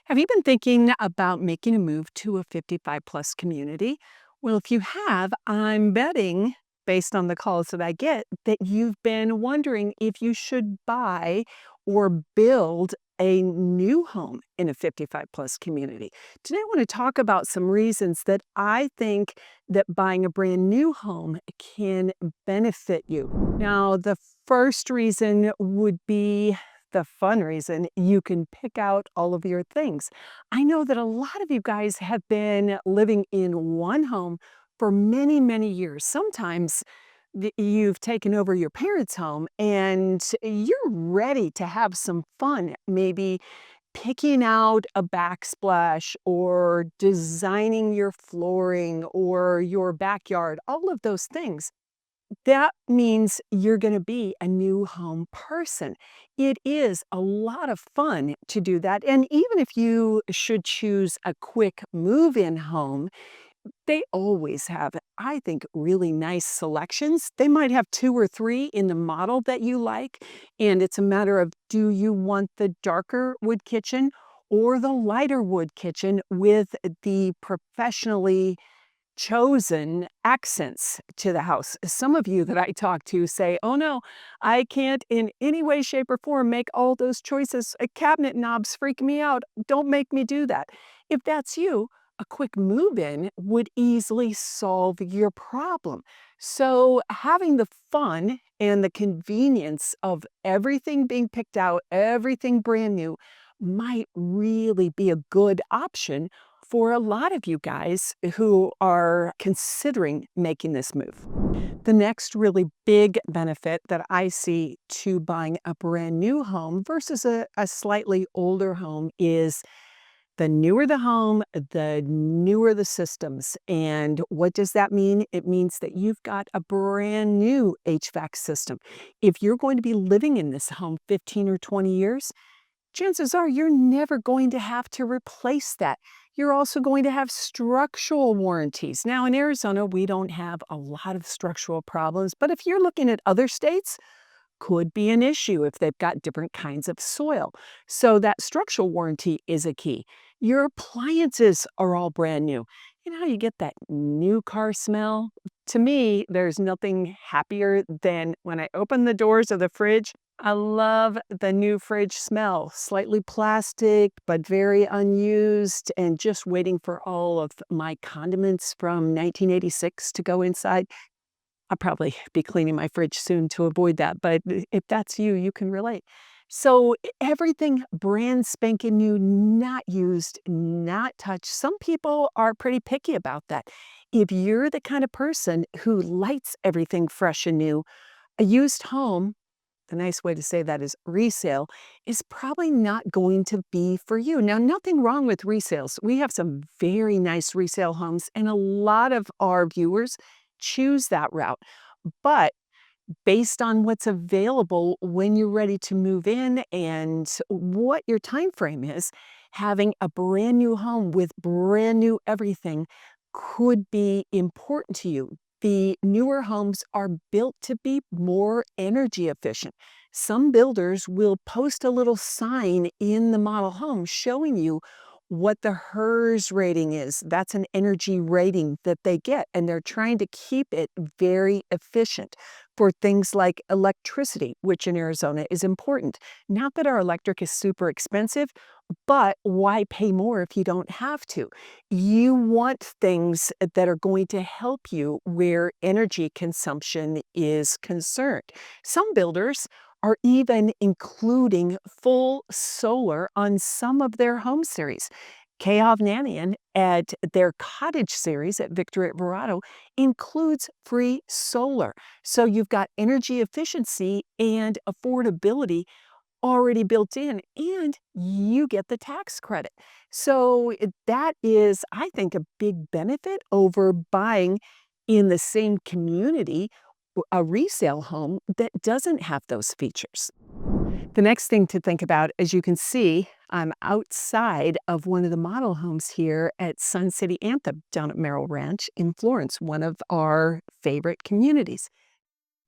Have you been thinking about making a move to a 55 plus community? Well, if you have, I'm betting, based on the calls that I get, that you've been wondering if you should buy or build a new home in a 55 plus community. Today, I want to talk about some reasons that I think that buying a brand new home can benefit you. Now, the first reason would be the fun reason: you can pick out all of your things. I know that a lot of you guys have been living in one home for many, many years. Sometimes you've taken over your parents' home and you're ready to have some fun, maybe picking out a backsplash or designing your flooring or your backyard, all of those things. That means you're gonna be a new home person. It is a lot of fun to do that, and even if you should choose a quick move-in home, they always have, I think, really nice selections. They might have 2 or 3 in the model that you like, and it's a matter of, do you want the darker wood kitchen or the lighter wood kitchen with the professionally chosen accents to the house? Some of you that I talk to say, "Oh no, I can't in any way, shape, or form make all those choices. Cabinet knobs freak me out. Don't make me do that." If that's you, a quick move in would easily solve your problem. So, having the fun and the convenience of everything being picked out, everything brand new, might really be a good option for a lot of you guys who are considering making this move. The next really big benefit that I see to buying a brand new home versus a slightly older home is the newer the home, the newer the systems. And what does that mean? It means that you've got a brand new HVAC system. If you're going to be living in this home 15 or 20 years, chances are you're never going to have to replace that. You're also going to have structural warranties. Now, in Arizona, we don't have a lot of structural problems, but if you're looking at other states, could be an issue if they've got different kinds of soil. So that structural warranty is a key. Your appliances are all brand new. You know how you get that new car smell? To me, there's nothing happier than when I open the doors of the fridge. I love the new fridge smell. Slightly plastic, but very unused, and just waiting for all of my condiments from 1986 to go inside. I'll probably be cleaning my fridge soon to avoid that, but if that's you, you can relate. So everything brand spanking new, not used, not touched. Some people are pretty picky about that. If you're the kind of person who likes everything fresh and new, a used home, the nice way to say that is resale, is probably not going to be for you. Now, nothing wrong with resales. We have some very nice resale homes, and a lot of our viewers choose that route. But based on what's available when you're ready to move in and what your time frame is, having a brand new home with brand new everything could be important to you. The newer homes are built to be more energy efficient. Some builders will post a little sign in the model home showing you what the HERS rating is. That's an energy rating that they get, and they're trying to keep it very efficient for things like electricity, which in Arizona is important. Not that our electric is super expensive, but why pay more if you don't have to? You want things that are going to help you where energy consumption is concerned. Some builders are even including full solar on some of their home series. Nanian at their cottage series at Victory at Verado includes free solar. So you've got energy efficiency and affordability already built in, and you get the tax credit. So that is, I think, a big benefit over buying in the same community a resale home that doesn't have those features. The next thing to think about, as you can see, I'm outside of one of the model homes here at Sun City Anthem down at Merrill Ranch in Florence, one of our favorite communities.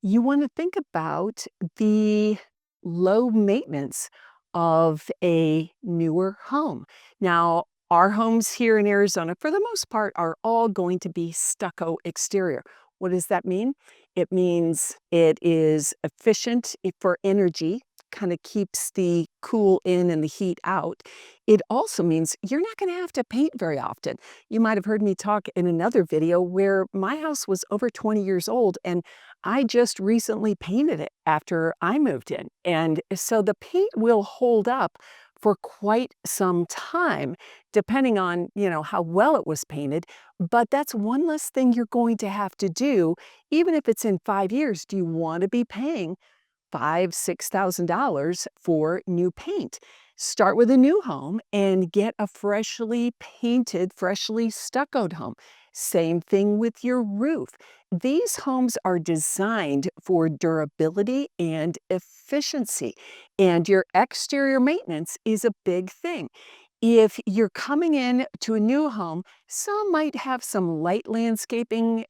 You want to think about the low maintenance of a newer home. Now, our homes here in Arizona, for the most part, are all going to be stucco exterior. What does that mean? It means it is efficient for energy, kind of keeps the cool in and the heat out. It also means you're not going to have to paint very often. You might have heard me talk in another video where my house was over 20 years old and I just recently painted it after I moved in. And so the paint will hold up for quite some time, depending on, how well it was painted. But that's one less thing you're going to have to do, even if it's in 5 years. Do you want to be paying $6,000 for new paint? Start with a new home and get a freshly painted, freshly stuccoed home. Same thing with your roof. These homes are designed for durability and efficiency, and your exterior maintenance is a big thing. If you're coming in to a new home, some might have some light landscaping.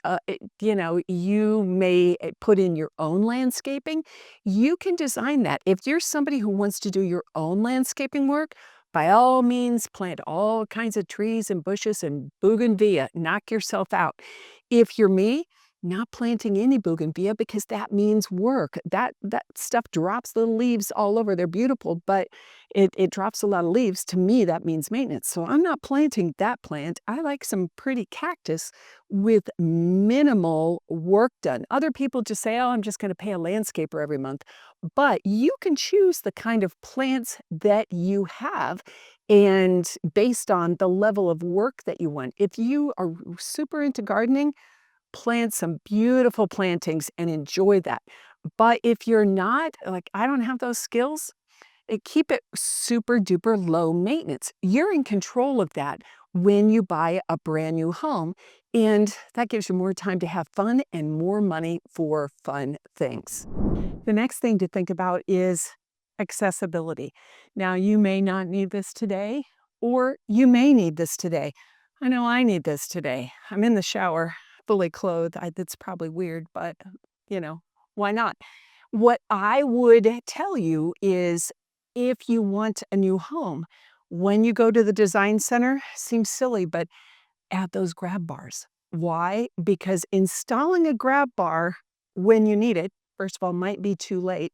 You may put in your own landscaping. You can design that. If you're somebody who wants to do your own landscaping work, by all means, plant all kinds of trees and bushes and bougainvillea. Knock yourself out. If you're me, not planting any bougainvillea because that means work. That stuff drops little leaves all over. They're beautiful, but it drops a lot of leaves. To me, that means maintenance. So I'm not planting that plant. I like some pretty cactus with minimal work done. Other people just say, oh, I'm just going to pay a landscaper every month. But you can choose the kind of plants that you have and based on the level of work that you want. If you are super into gardening, plant some beautiful plantings and enjoy that. But if you're not, like I don't have those skills, keep it super duper low maintenance. You're in control of that when you buy a brand new home, and that gives you more time to have fun and more money for fun things. The next thing to think about is accessibility. Now, you may not need this today, or you may need this today. I know I need this today. I'm in the shower, fully clothed. That's probably weird, but you know, why not? What I would tell you is if you want a new home, when you go to the design center, seems silly, but add those grab bars. Why? Because installing a grab bar when you need it, first of all, might be too late.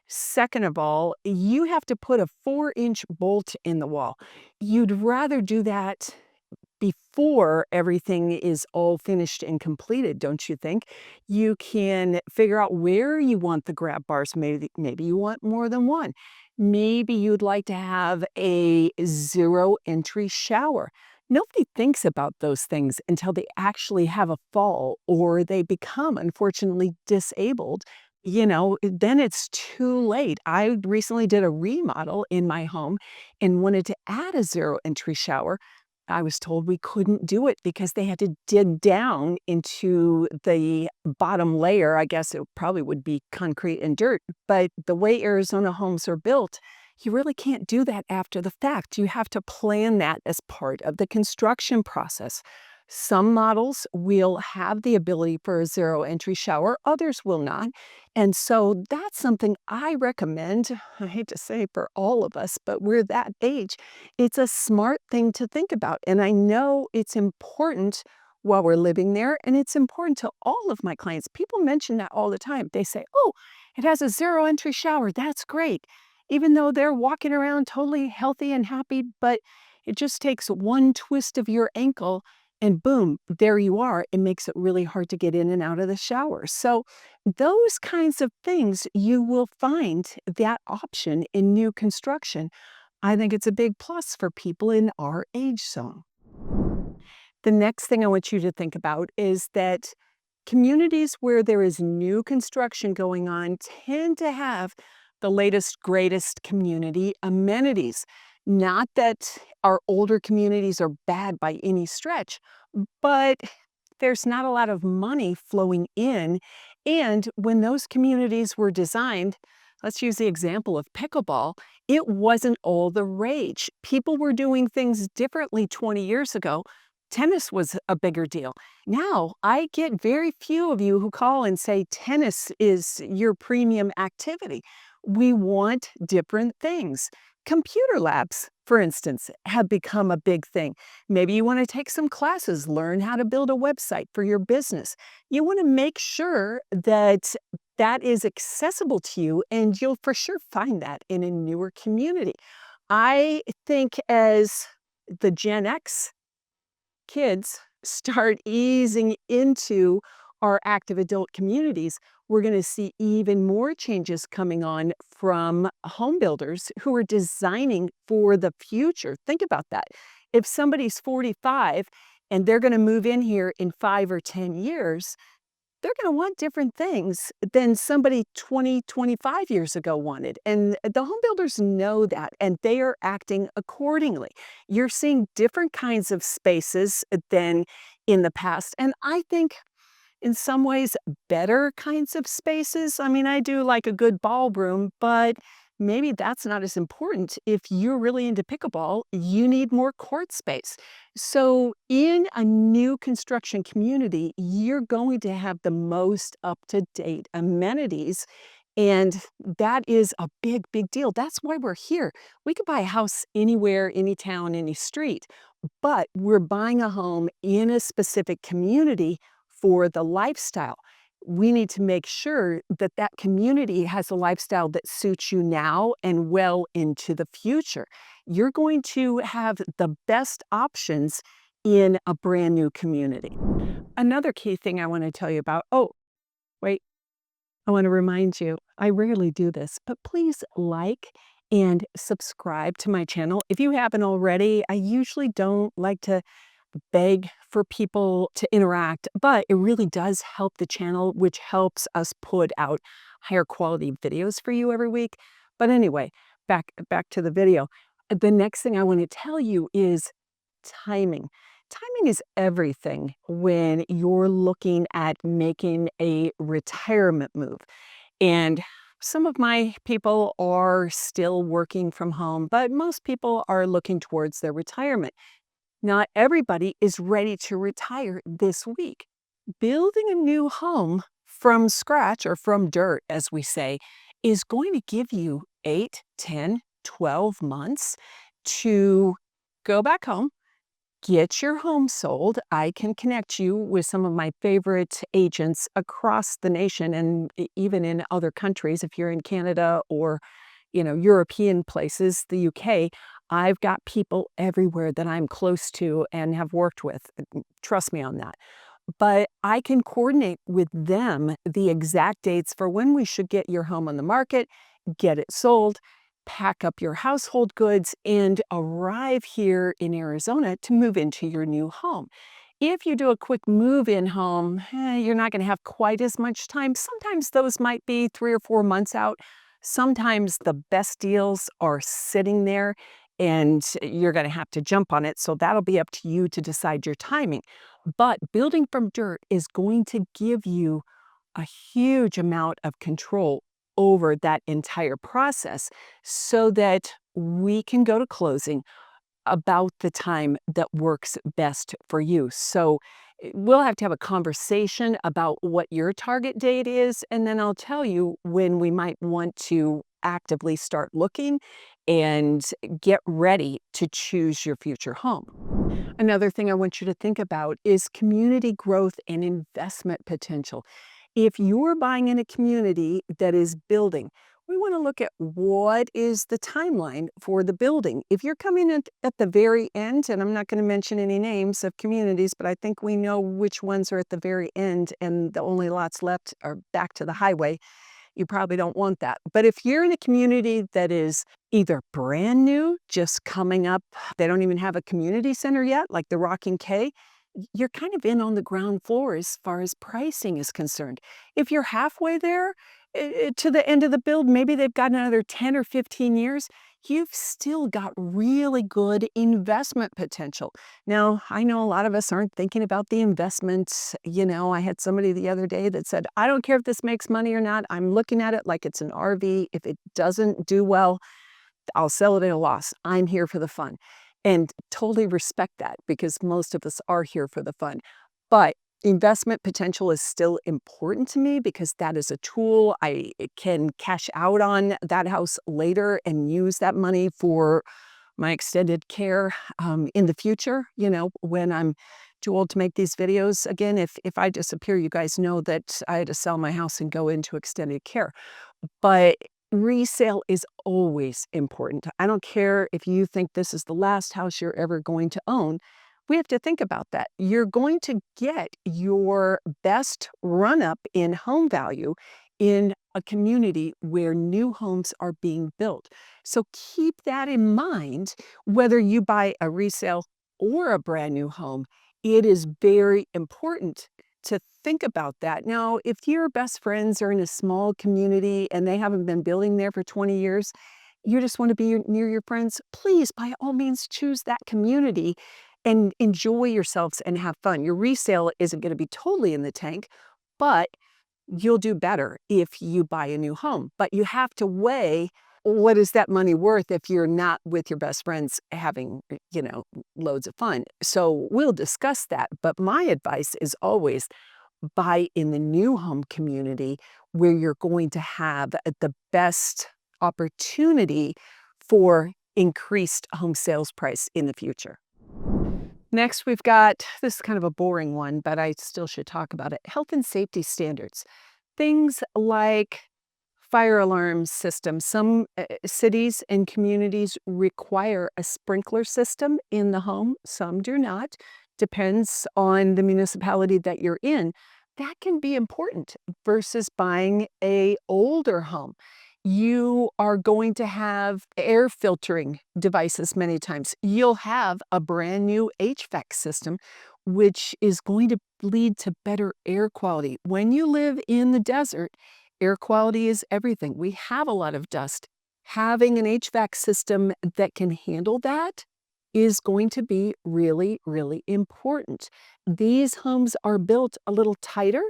Second of all, you have to put a 4-inch bolt in the wall. You'd rather do that before everything is all finished and completed, don't you think? You can figure out where you want the grab bars. Maybe you want more than one. Maybe you'd like to have a zero entry shower. Nobody thinks about those things until they actually have a fall or they become, unfortunately, disabled. Then it's too late. I recently did a remodel in my home and wanted to add a zero entry shower. I was told we couldn't do it because they had to dig down into the bottom layer. I guess it probably would be concrete and dirt. But the way Arizona homes are built, you really can't do that after the fact. You have to plan that as part of the construction process. Some models will have the ability for a zero entry shower, others will not. And so that's something I recommend. I hate to say for all of us, but we're that age. It's a smart thing to think about. And I know it's important while we're living there, and it's important to all of my clients. People mention that all the time. They say, oh, it has a zero entry shower. That's great. Even though they're walking around totally healthy and happy, but it just takes one twist of your ankle and boom, there you are. It makes it really hard to get in and out of the shower. So those kinds of things, you will find that option in new construction. I think it's a big plus for people in our age zone. The next thing I want you to think about is that communities where there is new construction going on tend to have the latest, greatest community amenities. Not that our older communities are bad by any stretch, but there's not a lot of money flowing in. And when those communities were designed, let's use the example of pickleball, it wasn't all the rage. People were doing things differently 20 years ago. Tennis was a bigger deal. Now, I get very few of you who call and say tennis is your premium activity. We want different things. Computer labs, for instance, have become a big thing. Maybe you want to take some classes, learn how to build a website for your business. You want to make sure that that is accessible to you, and you'll for sure find that in a newer community. I think as the Gen X kids start easing into our active adult communities, we're going to see even more changes coming on from home builders who are designing for the future. Think about that. If somebody's 45 and they're going to move in here in 5 or 10 years, they're going to want different things than somebody 20, 25 years ago wanted. And the home builders know that, and they are acting accordingly. You're seeing different kinds of spaces than in the past. And I think in some ways, better kinds of spaces. I mean, I do like a good ballroom, but maybe that's not as important. If you're really into pickleball, you need more court space. So, in a new construction community, you're going to have the most up to date amenities. And that is a big, big deal. That's why we're here. We could buy a house anywhere, any town, any street, but we're buying a home in a specific community for the lifestyle. We need to make sure that that community has a lifestyle that suits you now and well into the future. You're going to have the best options in a brand new community. Another key thing I want to tell you about. Oh, wait. I want to remind you, I rarely do this, but please like and subscribe to my channel. If you haven't already, I usually don't like to beg for people to interact, but it really does help the channel, which helps us put out higher quality videos for you every week. But anyway, back to the video. The next thing I want to tell you is timing. Timing is everything when you're looking at making a retirement move. And some of my people are still working from home, but most people are looking towards their retirement. Not everybody is ready to retire this week. Building a new home from scratch or from dirt, as we say, is going to give you 8, 10, 12 months to go back home, get your home sold. I can connect you with some of my favorite agents across the nation and even in other countries. If you're in Canada or European places, the UK, I've got people everywhere that I'm close to and have worked with. Trust me on that. But I can coordinate with them the exact dates for when we should get your home on the market, get it sold, pack up your household goods, and arrive here in Arizona to move into your new home. If you do a quick move-in home, you're not going to have quite as much time. Sometimes those might be 3 or 4 months out. Sometimes the best deals are sitting there and you're going to have to jump on it. So that'll be up to you to decide your timing. But building from dirt is going to give you a huge amount of control over that entire process so that we can go to closing about the time that works best for you. So we'll have to have a conversation about what your target date is, and then I'll tell you when we might want to actively start looking and get ready to choose your future home. Another thing I want you to think about is community growth and investment potential. If you're buying in a community that is building, we want to look at what is the timeline for the building. If you're coming at the very end, and I'm not going to mention any names of communities, but I think we know which ones are at the very end and the only lots left are back to the highway, you probably don't want that. But if you're in a community that is either brand new, just coming up, they don't even have a community center yet, like the Rocking K, you're kind of in on the ground floor as far as pricing is concerned. If you're halfway there to the end of the build, maybe they've got another 10 or 15 years, you've still got really good investment potential. Now, I know a lot of us aren't thinking about the investments. I had somebody the other day that said, I don't care if this makes money or not. I'm looking at it like it's an RV. If it doesn't do well, I'll sell it at a loss. I'm here for the fun. And totally respect that because most of us are here for the fun. But Investment potential is still important to me because that is a tool. I can cash out on that house later and use that money for my extended care in the future, when I'm too old to make these videos. Again, if I disappear, you guys know that I had to sell my house and go into extended care. But resale is always important. I don't care if you think this is the last house you're ever going to own. We have to think about that. You're going to get your best run up in home value in a community where new homes are being built. So keep that in mind, whether you buy a resale or a brand new home. It is very important to think about that. Now, if your best friends are in a small community and they haven't been building there for 20 years, you just want to be near your friends, please, by all means, choose that community and enjoy yourselves and have fun. Your resale isn't going to be totally in the tank, but you'll do better if you buy a new home. But you have to weigh, what is that money worth if you're not with your best friends having, loads of fun. So we'll discuss that. But my advice is always buy in the new home community where you're going to have the best opportunity for increased home sales price in the future. Next, we've got, this is kind of a boring one, but I still should talk about it, health and safety standards. Things like fire alarm systems. Some cities and communities require a sprinkler system in the home. Some do not. Depends on the municipality that you're in. That can be important versus buying a older home. You are going to have air filtering devices many times. You'll have a brand new HVAC system, which is going to lead to better air quality. When you live in the desert, air quality is everything. We have a lot of dust. Having an HVAC system that can handle that is going to be really, really important. These homes are built a little tighter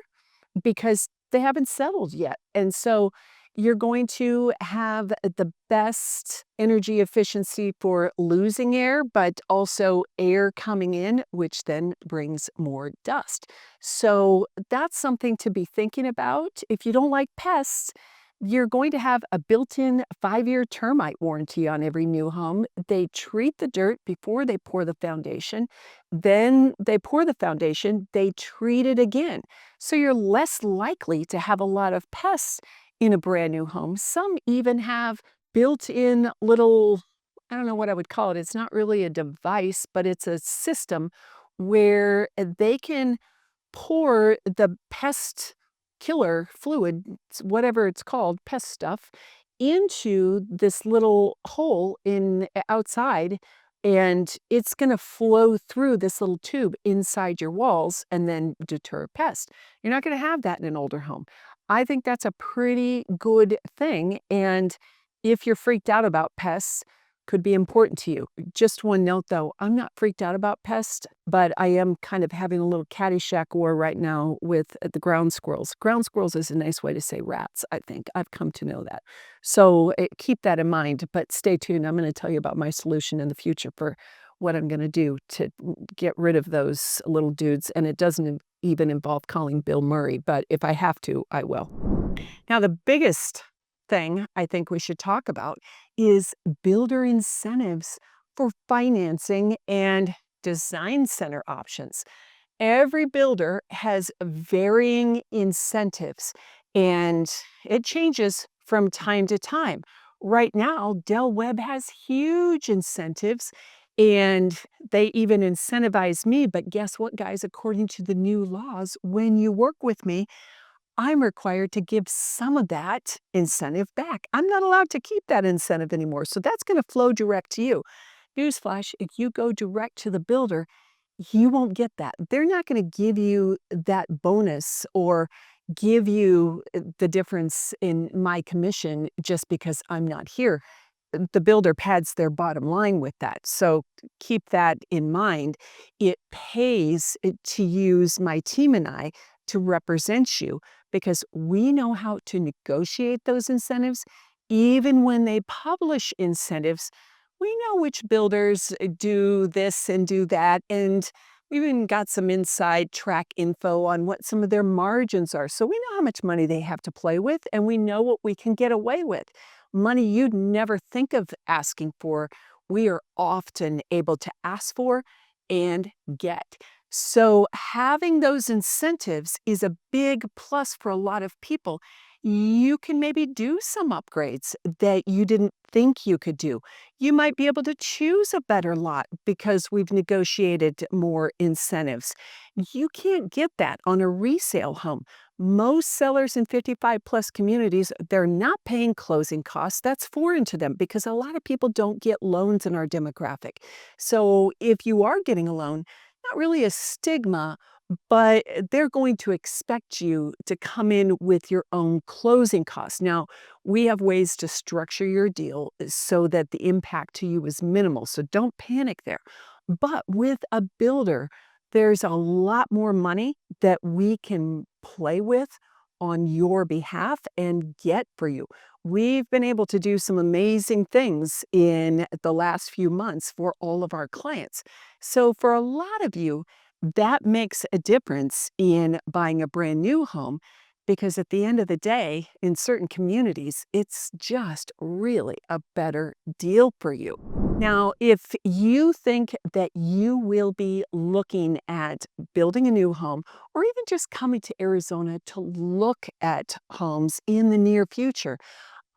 because they haven't settled yet. And so you're going to have the best energy efficiency for losing air, but also air coming in, which then brings more dust. So that's something to be thinking about. If you don't like pests, you're going to have a built-in 5-year termite warranty on every new home. They treat the dirt before they pour the foundation. Then they pour the foundation, they treat it again. So you're less likely to have a lot of pests in a brand new home. Some even have built-in little, I don't know what I would call it. It's not really a device, but it's a system where they can pour the pest killer fluid, whatever it's called, pest stuff, into this little hole in outside, and it's going to flow through this little tube inside your walls and then deter pests. You're not going to have that in an older home. I think that's a pretty good thing, and if you're freaked out about pests, could be important to you. Just one note though, I'm not freaked out about pests, but I am kind of having a little Caddyshack war right now with the ground squirrels. Ground squirrels is a nice way to say rats, I think. I've come to know that. So keep that in mind, but stay tuned. I'm going to tell you about my solution in the future for what I'm going to do to get rid of those little dudes. And it doesn't even involve calling Bill Murray, but if I have to, I will. Now, the biggest thing I think we should talk about is builder incentives for financing and design center options. Every builder has varying incentives, and it changes from time to time. Right now, Del Webb has huge incentives, and they even incentivize me. But guess what, guys? According to the new laws, when you work with me, I'm required to give some of that incentive back. I'm not allowed to keep that incentive anymore. So that's going to flow direct to you. Newsflash, if you go direct to the builder, you won't get that. They're not going to give you that bonus or give you the difference in my commission just because I'm not here. The builder pads their bottom line with that. So keep that in mind. It pays to use my team and I to represent you because we know how to negotiate those incentives. Even when they publish incentives, we know which builders do this and do that. And We've even got some inside track info on what some of their margins are. So we know how much money they have to play with, and we know what we can get away with. Money you'd never think of asking for, we are often able to ask for and get. So having those incentives is a big plus for a lot of people. You can maybe do some upgrades that you didn't think you could do. You might be able to choose a better lot because we've negotiated more incentives. You can't get that on a resale home. Most sellers in 55 plus communities, they're not paying closing costs. That's foreign to them because a lot of people don't get loans in our demographic. So if you are getting a loan, not really a stigma, but they're going to expect you to come in with your own closing costs. Now, we have ways to structure your deal so that the impact to you is minimal. So don't panic there. But with a builder, there's a lot more money that we can play with on your behalf and get for you. We've been able to do some amazing things in the last few months for all of our clients. So, for a lot of you, that makes a difference in buying a brand new home because at the end of the day, in certain communities, it's just really a better deal for you. Now, if you think that you will be looking at building a new home or even just coming to Arizona to look at homes in the near future,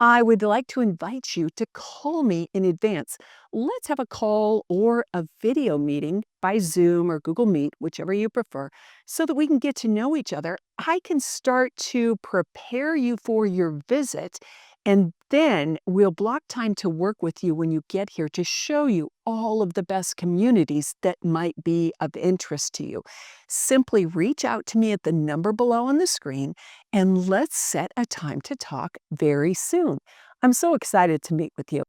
I would like to invite you to call me in advance. Let's have a call or a video meeting by Zoom or Google Meet, whichever you prefer, so that we can get to know each other. I can start to prepare you for your visit, and then we'll block time to work with you when you get here to show you all of the best communities that might be of interest to you. Simply reach out to me at the number below on the screen and let's set a time to talk very soon. I'm so excited to meet with you.